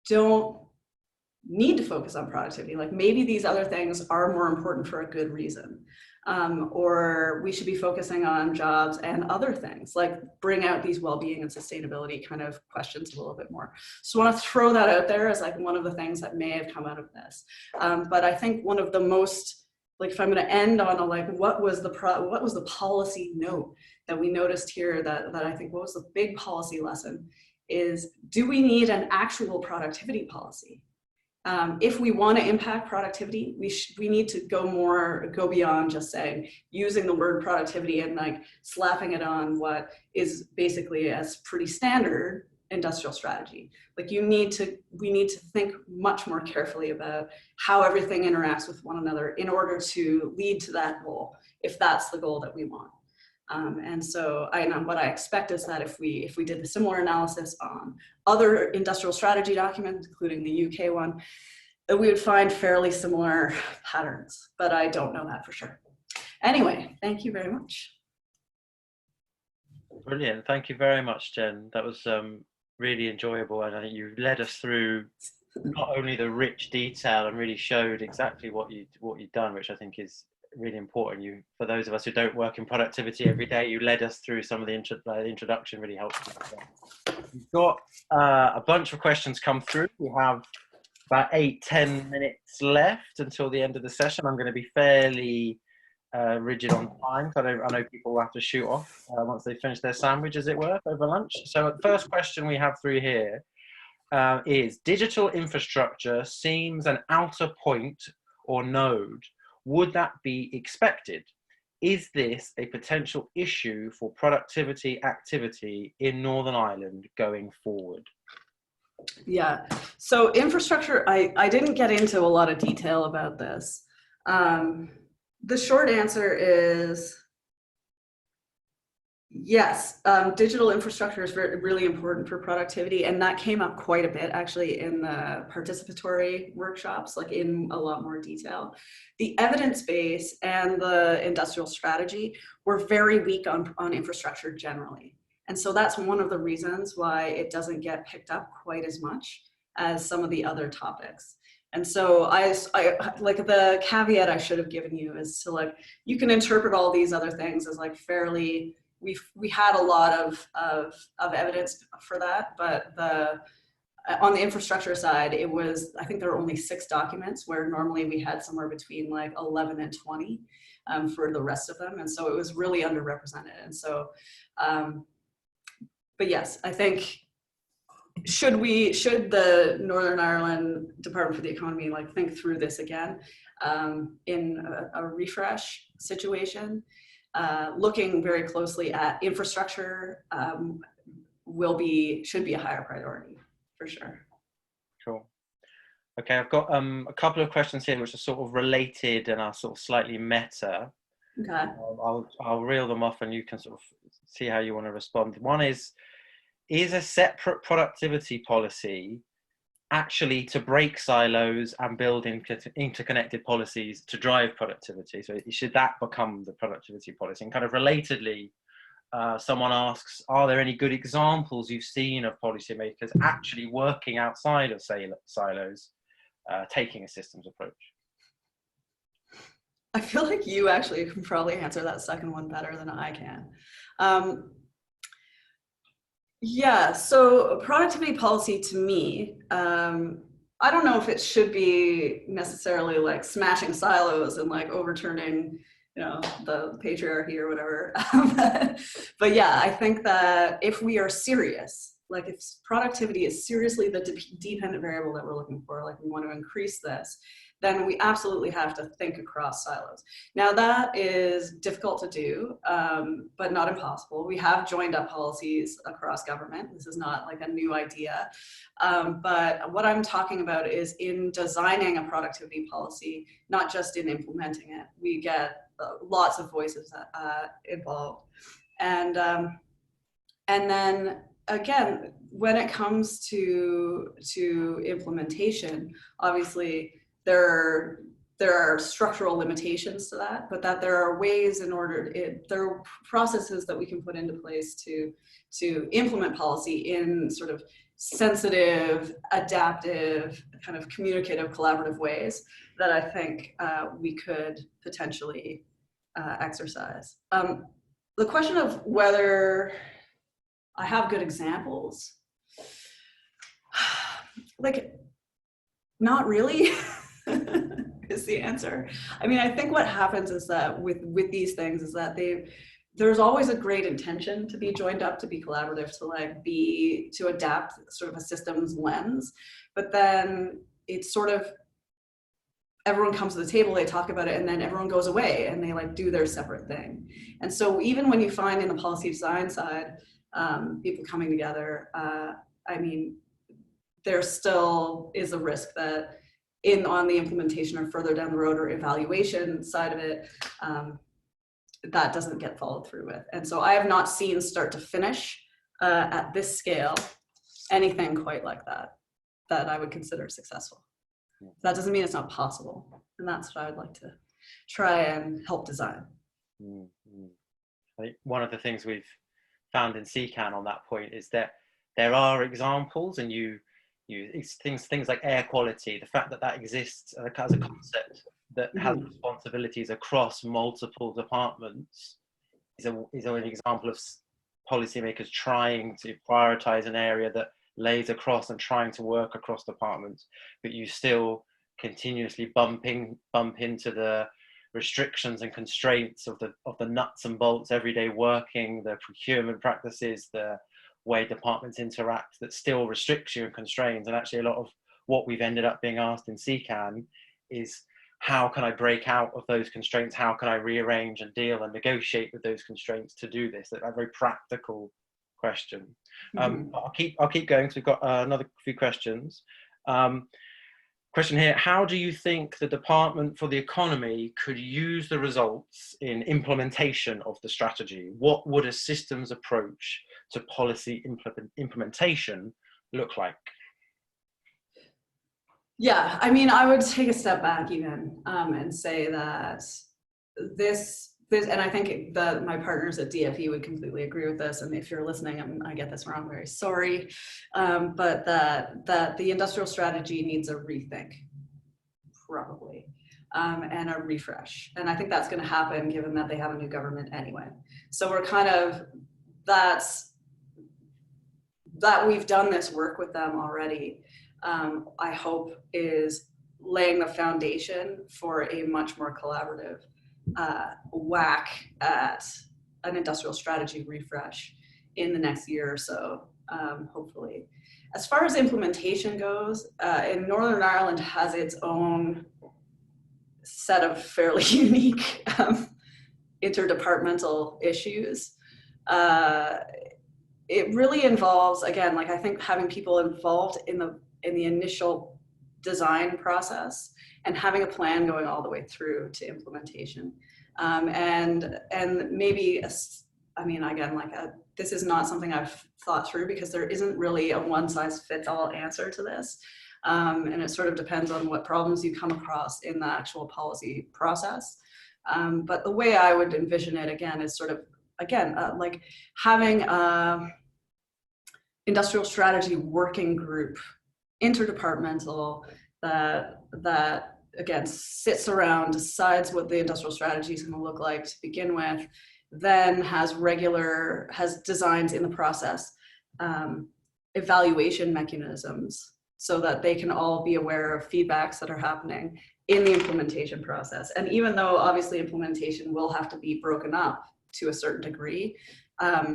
don't need to focus on productivity. Like, maybe these other things are more important for a good reason. Or we should be focusing on jobs and other things, like bring out these well-being and sustainability kind of questions a little bit more. So I want to throw that out there as like one of the things that may have come out of this. But I think one of the most, like, if I'm going to end on a, like, what was the policy note that we noticed here, that I think, what was the big policy lesson, is, do we need an actual productivity policy? If we want to impact productivity, we need to go beyond just saying, using the word productivity and like slapping it on what is basically a pretty standard industrial strategy. Like, we need to think much more carefully about how everything interacts with one another in order to lead to that goal, if that's the goal that we want. And so what I expect is that if we did a similar analysis on other industrial strategy documents, including the UK one, that we would find fairly similar patterns, but I don't know that for sure. Anyway, thank you very much. Brilliant. Thank you very much, Jen. That was really enjoyable, and I think you led us through not only the rich detail and really showed exactly what you've done, which I think is really important. For those of us who don't work in productivity every day, you led us through some of the introduction, really helped. We've got a bunch of questions come through. We have about 8-10 minutes left until the end of the session. I'm going to be fairly rigid on time, because I know people will have to shoot off once they finish their sandwich, as it were, over lunch. So the first question we have through here is, digital infrastructure seems an outer point or node. Would that be expected? Is this a potential issue for productivity activity in Northern Ireland going forward? Yeah, so infrastructure, I didn't get into a lot of detail about this. The short answer is yes, digital infrastructure is really important for productivity, and that came up quite a bit actually in the participatory workshops, like in a lot more detail. The evidence base and the industrial strategy were very weak on infrastructure generally. And so that's one of the reasons why it doesn't get picked up quite as much as some of the other topics. And so I like, the caveat I should have given you is to, like, you can interpret all these other things as like fairly, we had a lot of evidence for that, but on the infrastructure side, it was, I think there were only 6 documents, where normally we had somewhere between like 11 and 20 for the rest of them. And so it was really underrepresented. And so, but yes, I think, should the Northern Ireland Department for the Economy like think through this again in a refresh situation, looking very closely at infrastructure should be a higher priority for sure. Cool. Okay, I've got a couple of questions here which are sort of related and are sort of slightly meta. Okay. I'll reel them off and you can sort of see how you want to respond. One is a separate productivity policy actually to break silos and build interconnected policies to drive productivity. So should that become the productivity policy? And kind of relatedly, someone asks, are there any good examples you've seen of policymakers actually working outside of silos, taking a systems approach? I feel like you actually can probably answer that second one better than I can. Yeah, so productivity policy to me, I don't know if it should be necessarily like smashing silos and like overturning, the patriarchy or whatever. But yeah, I think that if we are serious, like if productivity is seriously the dependent variable that we're looking for, like we want to increase this, then we absolutely have to think across silos. Now that is difficult to do, but not impossible. We have joined up policies across government. This is not like a new idea. But what I'm talking about is in designing a productivity policy, not just in implementing it. We get lots of voices involved. And then again, when it comes to implementation, obviously, there are structural limitations to that, but that there are ways there are processes that we can put into place to implement policy in sort of sensitive, adaptive, kind of communicative, collaborative ways that I think we could potentially exercise. The question of whether I have good examples, like, not really. Is the answer. I mean, I think what happens is that with these things is that there's always a great intention to be joined up, to be collaborative, to adapt sort of a systems lens, but then it's sort of everyone comes to the table, they talk about it, and then everyone goes away and they like do their separate thing. And so even when you find in the policy design side people coming together, I mean, there still is a risk that on the implementation or further down the road or evaluation side of it, that doesn't get followed through with. And so I have not seen start to finish at this scale anything quite like that I would consider successful. That doesn't mean it's not possible. And that's what I would like to try and help design. Mm-hmm. I think one of the things we've found in CECAN on that point is that there are examples, and things like air quality, the fact that exists as a concept that has responsibilities across multiple departments is an example of policymakers trying to prioritize an area that lays across and trying to work across departments, but you still continuously bump into the restrictions and constraints of the nuts and bolts everyday working, the procurement practices, the way departments interact that still restricts you and constrains. And actually a lot of what we've ended up being asked in CECAN is, how can I break out of those constraints? How can I rearrange and deal and negotiate with those constraints to do this? That's a very practical question. I'll keep going because we've got another few questions. Question here: how do you think the Department for the Economy could use the results in implementation of the strategy? What would a systems approach to policy implementation look like? Yeah, I mean, I would take a step back even and say that this, and I think that my partners at DFE would completely agree with this. And if you're listening, I get this wrong, very sorry. But that the industrial strategy needs a rethink, probably, and a refresh. And I think that's going to happen given that they have a new government anyway. So we're kind of, that we've done this work with them already, I hope is laying the foundation for a much more collaborative whack at an industrial strategy refresh in the next year or so, hopefully. As far as implementation goes, in Northern Ireland has its own set of fairly unique interdepartmental issues. It really involves, again, like I think having people involved in the initial design process and having a plan going all the way through to implementation. And maybe, I mean, again, this is not something I've thought through because there isn't really a one-size-fits-all answer to this. And it sort of depends on what problems you come across in the actual policy process. But the way I would envision it, again, is sort of, again, like having a industrial strategy working group, interdepartmental, that again sits around, decides what the industrial strategy is going to look like to begin with, then has designs in the process, evaluation mechanisms, so that they can all be aware of feedbacks that are happening in the implementation process. And even though obviously implementation will have to be broken up to a certain degree,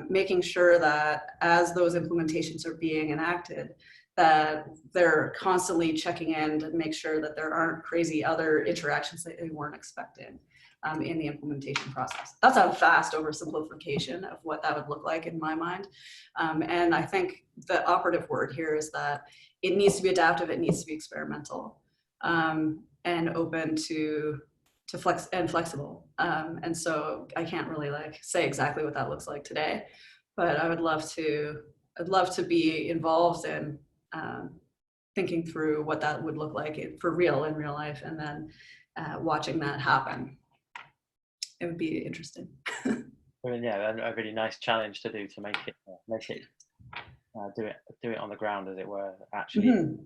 making sure that as those implementations are being enacted, that they're constantly checking in to make sure that there aren't crazy other interactions that they weren't expecting in the implementation process. That's a vast oversimplification of what that would look like in my mind. And I think the operative word here is that it needs to be adaptive, it needs to be experimental, and open to flexible. And so I can't really like say exactly what that looks like today, but I'd love to be involved in thinking through what that would look like for real in real life, and then watching that happen. It would be interesting. I mean, yeah, a really nice challenge to do, to make it do it on the ground, as it were, actually.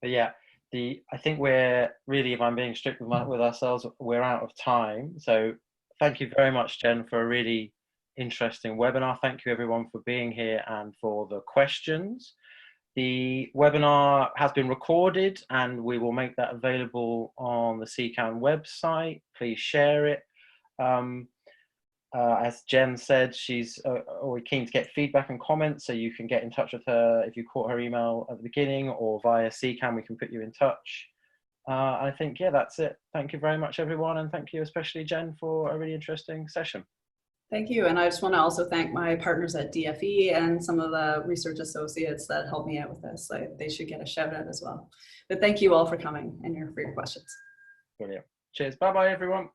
But yeah, I think we're really, if I'm being strict with ourselves, we're out of time. So thank you very much, Jen, for a really interesting webinar. Thank you everyone for being here and for the questions. The webinar has been recorded and we will make that available on the CECAN website. Please share it. As Jen said, she's always keen to get feedback and comments, so you can get in touch with her if you caught her email at the beginning, or via CECAN we can put you in touch. I think, yeah, that's it. Thank you very much, everyone, and thank you especially, Jen, for a really interesting session. Thank you, and I just want to also thank my partners at DFE and some of the research associates that helped me out with this. They should get a shout out as well. But thank you all for coming and for your questions. Brilliant. Cheers. Bye-bye, everyone.